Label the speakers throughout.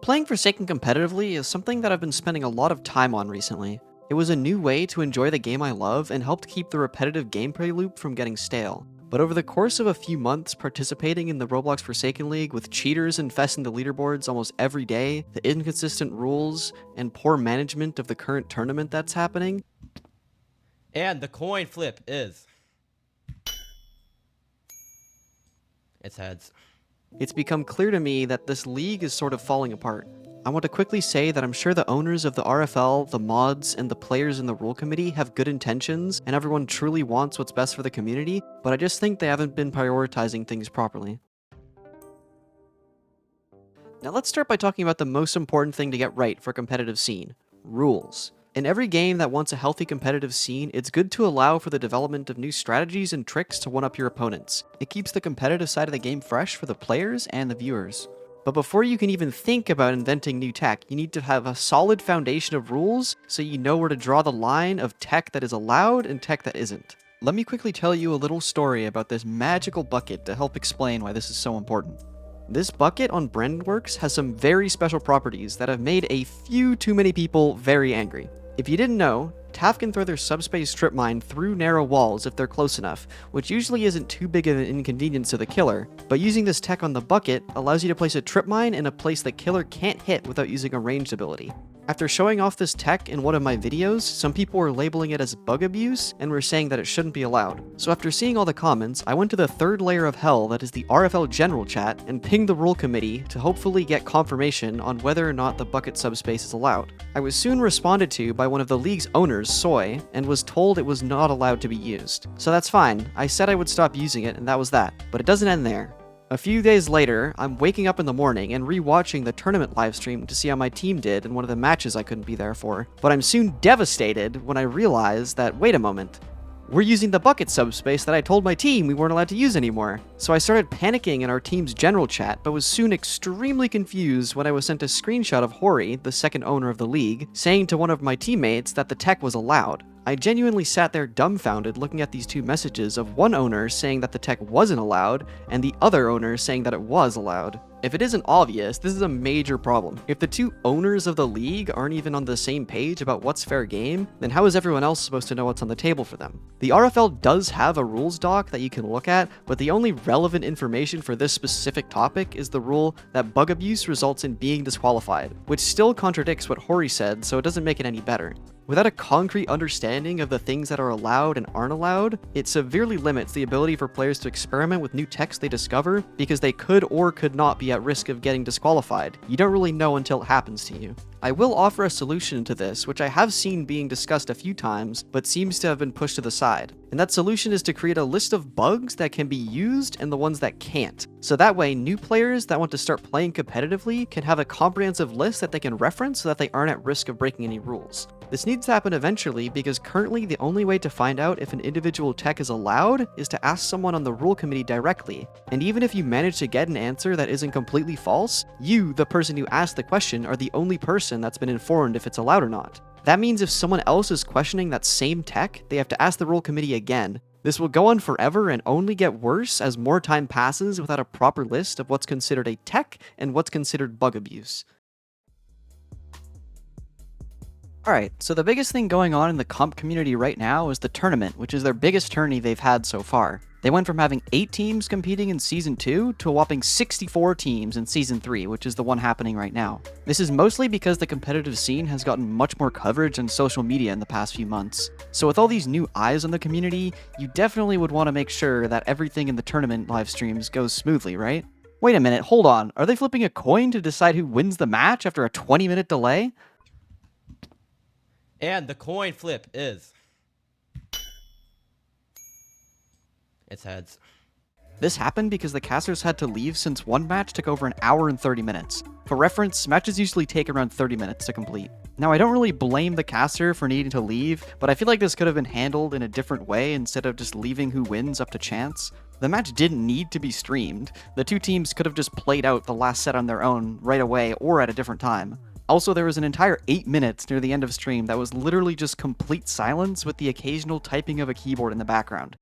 Speaker 1: Playing Forsaken competitively is something that I've been spending a lot of time on recently. It was a new way to enjoy the game I love and helped keep the repetitive gameplay loop from getting stale. But over the course of a few months participating in the Roblox Forsaken League with cheaters infesting the leaderboards almost every day, the inconsistent rules, and poor management of the current tournament that's happening,
Speaker 2: And the coin flip is... It's heads.
Speaker 1: it's become clear to me that this league is sort of falling apart. I want to quickly say that I'm sure the owners of the RFL, the mods, and the players in the rule committee have good intentions and everyone truly wants what's best for the community, but I just think they haven't been prioritizing things properly. Now let's start by talking about the most important thing to get right for a competitive scene: rules. In every game that wants a healthy competitive scene, it's good to allow for the development of new strategies and tricks to one-up your opponents. It keeps the competitive side of the game fresh for the players and the viewers. But before you can even think about inventing new tech, you need to have a solid foundation of rules so you know where to draw the line of tech that is allowed and tech that isn't. Let me quickly tell you a little story about this magical bucket to help explain why this is so important. This bucket on Brandonworks has some very special properties that have made a few too many people very angry. If you didn't know, TAF can throw their subspace strip mine through narrow walls if they're close enough, which usually isn't too big of an inconvenience to the killer, but using this tech on the bucket allows you to place a trip mine in a place the killer can't hit without using a ranged ability. After showing off this tech in one of my videos, some people were labeling it as bug abuse and were saying that it shouldn't be allowed. So after seeing all the comments, I went to the third layer of hell that is the RFL general chat and pinged the rule committee to hopefully get confirmation on whether or not the bucket subspace is allowed. I was soon responded to by one of the league's owners, Soy, and was told it was not allowed to be used. So that's fine, I said I would stop using it and that was that. But it doesn't end there. A few days later, I'm waking up in the morning and re-watching the tournament livestream to see how my team did in one of the matches I couldn't be there for. But I'm soon devastated when I realize that, wait a moment, we're using the bucket subspace that I told my team we weren't allowed to use anymore. So I started panicking in our team's general chat, but was soon extremely confused when I was sent a screenshot of Hori, the second owner of the league, saying to one of my teammates that the tech was allowed. I genuinely sat there dumbfounded looking at these two messages of one owner saying that the tech wasn't allowed, and the other owner saying that it was allowed. If it isn't obvious, this is a major problem. If the two owners of the league aren't even on the same page about what's fair game, then how is everyone else supposed to know what's on the table for them? The RFL does have a rules doc that you can look at, but the only relevant information for this specific topic is the rule that bug abuse results in being disqualified, which still contradicts what Hori said, so it doesn't make it any better. Without a concrete understanding of the things that are allowed and aren't allowed, it severely limits the ability for players to experiment with new techs they discover because they could or could not be at risk of getting disqualified. You don't really know until it happens to you. I will offer a solution to this, which I have seen being discussed a few times, but seems to have been pushed to the side. And that solution is to create a list of bugs that can be used and the ones that can't. So that way, new players that want to start playing competitively can have a comprehensive list that they can reference so that they aren't at risk of breaking any rules. This needs to happen eventually because currently the only way to find out if an individual tech is allowed is to ask someone on the rule committee directly. And even if you manage to get an answer that isn't completely false, you, the person who asked the question, are the only person that's been informed if it's allowed or not. That means if someone else is questioning that same tech, they have to ask the rule committee again. This will go on forever and only get worse as more time passes without a proper list of what's considered a tech and what's considered bug abuse. Alright, so the biggest thing going on in the comp community right now is the tournament, which is their biggest tourney they've had so far. They went from having 8 teams competing in Season 2 to a whopping 64 teams in Season 3, which is the one happening right now. This is mostly because the competitive scene has gotten much more coverage on social media in the past few months. So with all these new eyes on the community, you definitely would want to make sure that everything in the tournament live streams goes smoothly, right? Wait a minute, hold on, are they flipping a coin to decide who wins the match after a 20-minute delay?
Speaker 2: And the coin flip is... It's heads.
Speaker 1: This happened because the casters had to leave since one match took over an hour and 30 minutes. For reference, matches usually take around 30 minutes to complete. Now, I don't really blame the caster for needing to leave, but I feel like this could have been handled in a different way instead of just leaving who wins up to chance. The match didn't need to be streamed. The two teams could have just played out the last set on their own right away or at a different time. Also, there was an entire 8 minutes near the end of stream that was literally just complete silence with the occasional typing of a keyboard in the background.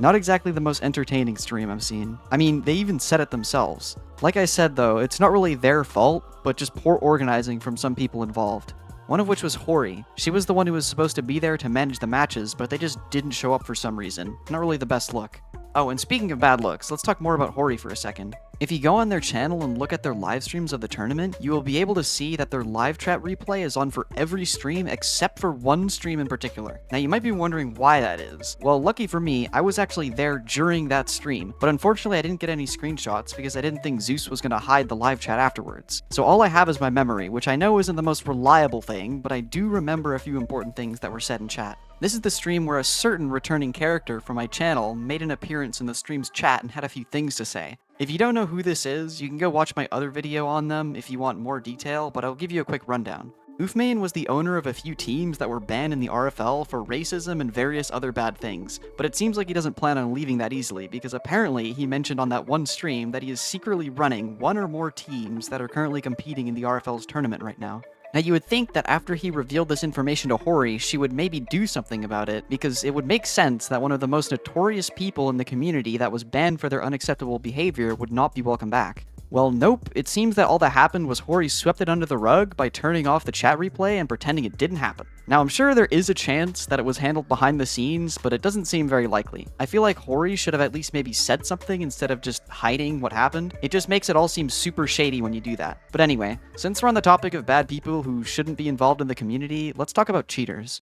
Speaker 1: Not exactly the most entertaining stream I've seen. I mean, they even said it themselves. Like I said though, it's not really their fault, but just poor organizing from some people involved. One of which was Hori. She was the one who was supposed to be there to manage the matches, but they just didn't show up for some reason. Not really the best look. Oh, and speaking of bad looks, let's talk more about Hori for a second. If you go on their channel and look at their live streams of the tournament, you will be able to see that their live chat replay is on for every stream except for one stream in particular. Now you might be wondering why that is. Well, lucky for me, I was actually there during that stream, but unfortunately I didn't get any screenshots because I didn't think Zeus was going to hide the live chat afterwards. So all I have is my memory, which I know isn't the most reliable thing, but I do remember a few important things that were said in chat. This is the stream where a certain returning character from my channel made an appearance in the stream's chat and had a few things to say. If you don't know who this is, you can go watch my other video on them if you want more detail, but I'll give you a quick rundown. Oofmane was the owner of a few teams that were banned in the RFL for racism and various other bad things, but it seems like he doesn't plan on leaving that easily because apparently he mentioned on that one stream that he is secretly running one or more teams that are currently competing in the RFL's tournament right now. Now you would think that after he revealed this information to Hori, she would maybe do something about it, because it would make sense that one of the most notorious people in the community that was banned for their unacceptable behavior would not be welcome back. Well, nope, it seems that all that happened was Hori swept it under the rug by turning off the chat replay and pretending it didn't happen. Now, I'm sure there is a chance that it was handled behind the scenes, but it doesn't seem very likely. I feel like Hori should have at least maybe said something instead of just hiding what happened. It just makes it all seem super shady when you do that. But anyway, since we're on the topic of bad people who shouldn't be involved in the community, let's talk about cheaters.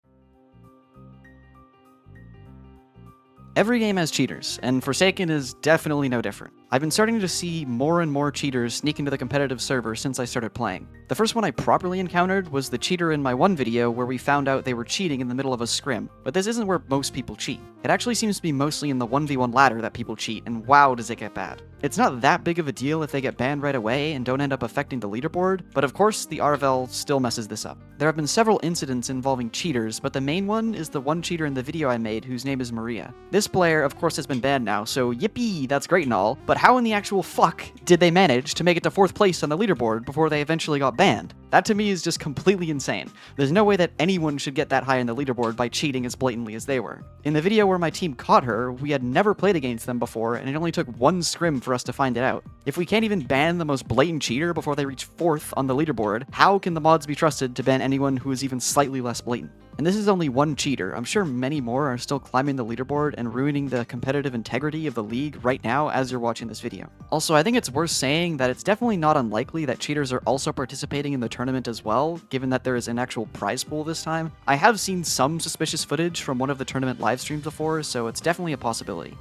Speaker 1: Every game has cheaters, and Forsaken is definitely no different. I've been starting to see more and more cheaters sneak into the competitive server since I started playing. The first one I properly encountered was the cheater in my one video where we found out they were cheating in the middle of a scrim, but this isn't where most people cheat. It actually seems to be mostly in the 1v1 ladder that people cheat, and wow does it get bad. It's not that big of a deal if they get banned right away and don't end up affecting the leaderboard, but of course the RFL still messes this up. There have been several incidents involving cheaters, but the main one is the one cheater in the video I made whose name is Maria. This player of course has been banned now, so yippee, that's great and all, but how in the actual fuck did they manage to make it to 4th place on the leaderboard before they eventually got banned? That to me is just completely insane. There's no way that anyone should get that high in the leaderboard by cheating as blatantly as they were. In the video where my team caught her, we had never played against them before, and it only took one scrim for us to find it out. If we can't even ban the most blatant cheater before they reach 4th on the leaderboard, how can the mods be trusted to ban anyone who is even slightly less blatant? And this is only one cheater. I'm sure many more are still climbing the leaderboard and ruining the competitive integrity of the league right now as you're watching this video. Also, I think it's worth saying that it's definitely not unlikely that cheaters are also participating in the tournament as well, given that there is an actual prize pool this time. I have seen some suspicious footage from one of the tournament live streams before, so it's definitely a possibility.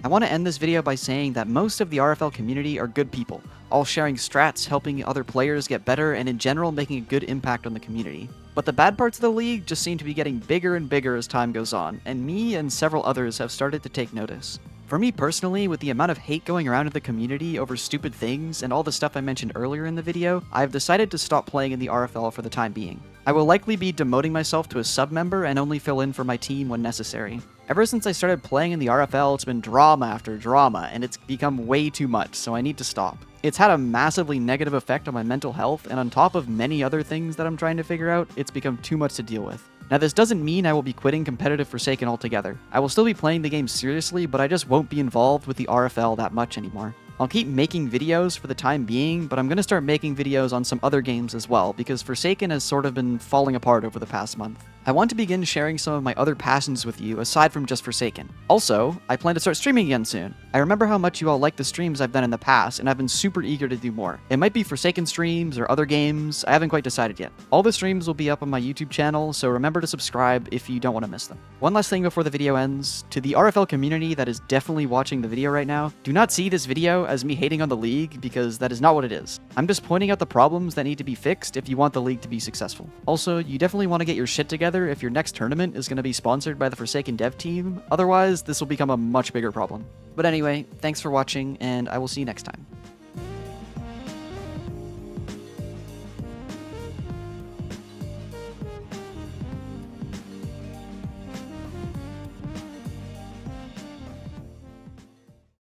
Speaker 1: I want to end this video by saying that most of the RFL community are good people, all sharing strats, helping other players get better, and in general making a good impact on the community. But the bad parts of the league just seem to be getting bigger and bigger as time goes on, and me and several others have started to take notice. For me personally, with the amount of hate going around in the community over stupid things and all the stuff I mentioned earlier in the video, I've decided to stop playing in the RFL for the time being. I will likely be demoting myself to a sub-member and only fill in for my team when necessary. Ever since I started playing in the RFL, it's been drama after drama, and it's become way too much, so I need to stop. It's had a massively negative effect on my mental health, and on top of many other things that I'm trying to figure out, it's become too much to deal with. Now this doesn't mean I will be quitting competitive Forsaken altogether. I will still be playing the game seriously, but I just won't be involved with the RFL that much anymore. I'll keep making videos for the time being, but I'm going to start making videos on some other games as well, because Forsaken has sort of been falling apart over the past month. I want to begin sharing some of my other passions with you aside from just Forsaken. Also, I plan to start streaming again soon. I remember how much you all like the streams I've done in the past, and I've been super eager to do more. It might be Forsaken streams or other games, I haven't quite decided yet. All the streams will be up on my YouTube channel, so remember to subscribe if you don't want to miss them. One last thing before the video ends, to the RFL community that is definitely watching the video right now, do not see this video as me hating on the league, because that is not what it is. I'm just pointing out the problems that need to be fixed if you want the league to be successful. Also, you definitely want to get your shit together if your next tournament is going to be sponsored by the Forsaken dev team, otherwise this will become a much bigger problem. But anyway, thanks for watching, and I will see you next time.